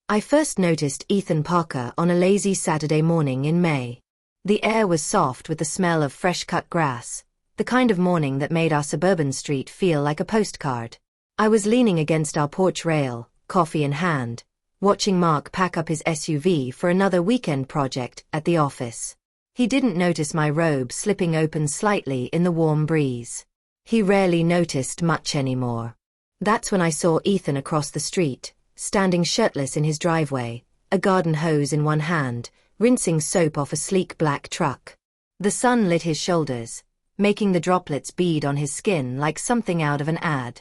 I first noticed Ethan Parker on a lazy Saturday morning in May. The air was soft with the smell of fresh-cut grass, the kind of morning that made our suburban street feel like a postcard. I was leaning against our porch rail, coffee in hand, watching Mark pack up his SUV for another weekend project at the office. He didn't notice my robe slipping open slightly in the warm breeze. He rarely noticed much anymore. That's when I saw Ethan across the street, standing shirtless in his driveway, a garden hose in one hand, rinsing soap off a sleek black truck. The sun lit his shoulders, making the droplets bead on his skin like something out of an ad.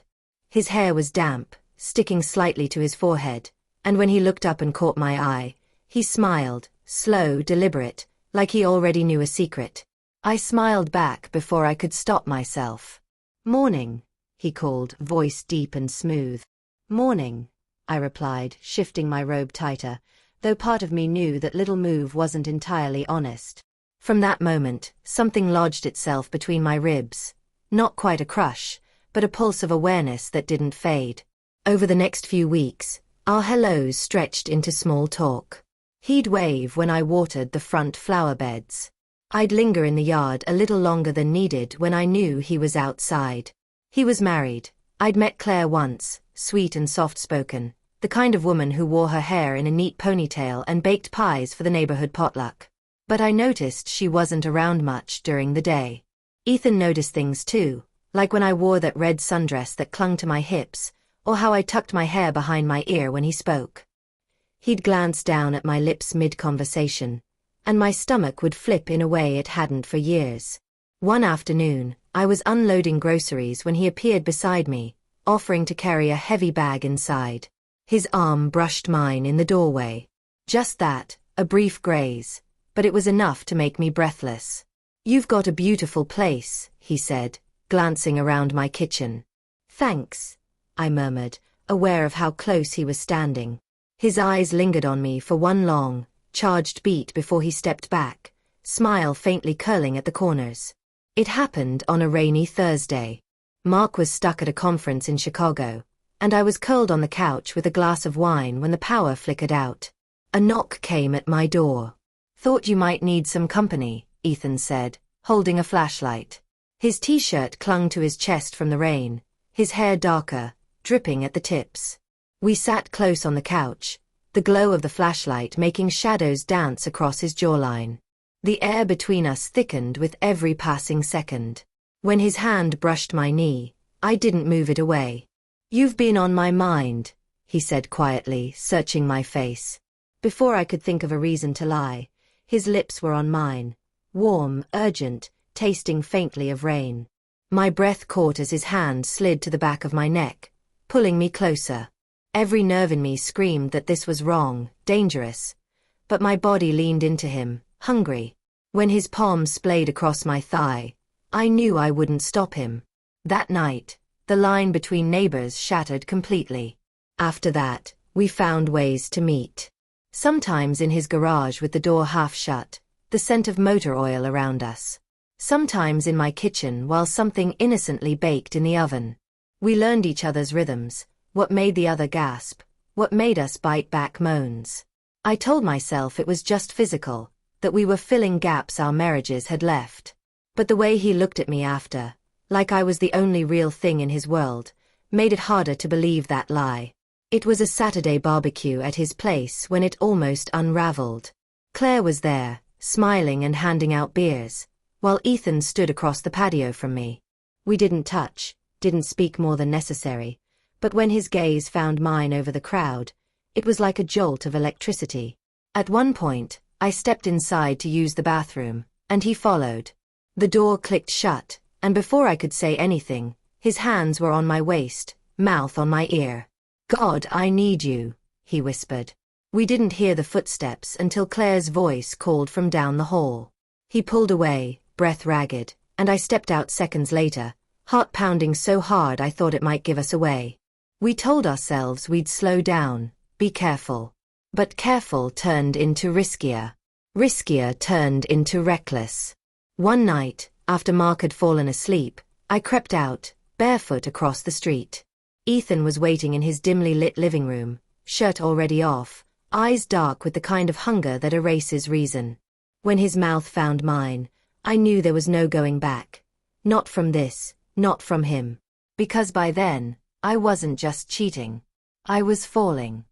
His hair was damp, sticking slightly to his forehead, and when he looked up and caught my eye, he smiled, slow, deliberate, like he already knew a secret. I smiled back before I could stop myself. "Morning," he called, voice deep and smooth. "Morning," I replied, shifting my robe tighter, though part of me knew that little move wasn't entirely honest. From that moment, something lodged itself between my ribs. Not quite a crush, but a pulse of awareness that didn't fade. Over the next few weeks, our hellos stretched into small talk. He'd wave when I watered the front flower beds. I'd linger in the yard a little longer than needed when I knew he was outside. He was married. I'd met Claire once, sweet and soft-spoken, the kind of woman who wore her hair in a neat ponytail and baked pies for the neighborhood potluck. But I noticed she wasn't around much during the day. Ethan noticed things too, like when I wore that red sundress that clung to my hips, or how I tucked my hair behind my ear when he spoke. He'd glance down at my lips mid-conversation, and my stomach would flip in a way it hadn't for years. One afternoon, I was unloading groceries when he appeared beside me, offering to carry a heavy bag inside. His arm brushed mine in the doorway. Just that, a brief graze, but it was enough to make me breathless. "You've got a beautiful place," he said, glancing around my kitchen. "Thanks," I murmured, aware of how close he was standing. His eyes lingered on me for one long, charged beat before he stepped back, smile faintly curling at the corners. It happened on a rainy Thursday. Mark was stuck at a conference in Chicago, and I was curled on the couch with a glass of wine when the power flickered out. A knock came at my door. "Thought you might need some company," Ethan said, holding a flashlight. His t-shirt clung to his chest from the rain, his hair darker, dripping at the tips. We sat close on the couch, the glow of the flashlight making shadows dance across his jawline. The air between us thickened with every passing second. When his hand brushed my knee, I didn't move it away. "You've been on my mind," he said quietly, searching my face. Before I could think of a reason to lie, his lips were on mine, warm, urgent, tasting faintly of rain. My breath caught as his hand slid to the back of my neck, pulling me closer. Every nerve in me screamed that this was wrong, dangerous. But my body leaned into him, hungry. When his palm splayed across my thigh, I knew I wouldn't stop him. That night, the line between neighbors shattered completely. After that, we found ways to meet. Sometimes in his garage with the door half shut, the scent of motor oil around us. Sometimes in my kitchen while something innocently baked in the oven. We learned each other's rhythms, what made the other gasp, what made us bite back moans. I told myself it was just physical, that we were filling gaps our marriages had left. But the way he looked at me after, like I was the only real thing in his world, made it harder to believe that lie. It was a Saturday barbecue at his place when it almost unraveled. Claire was there, smiling and handing out beers, while Ethan stood across the patio from me. We didn't touch, didn't speak more than necessary, but when his gaze found mine over the crowd, it was like a jolt of electricity. At one point, I stepped inside to use the bathroom, and he followed. The door clicked shut, and before I could say anything, his hands were on my waist, mouth on my ear. "God, I need you," he whispered. We didn't hear the footsteps until Claire's voice called from down the hall. He pulled away, breath ragged, and I stepped out seconds later, heart pounding so hard I thought it might give us away. We told ourselves we'd slow down, be careful. But careful turned into riskier. Riskier turned into reckless. One night, after Mark had fallen asleep, I crept out, barefoot across the street. Ethan was waiting in his dimly lit living room, shirt already off, eyes dark with the kind of hunger that erases reason. When his mouth found mine, I knew there was no going back. Not from this, not from him. Because by then, I wasn't just cheating. I was falling.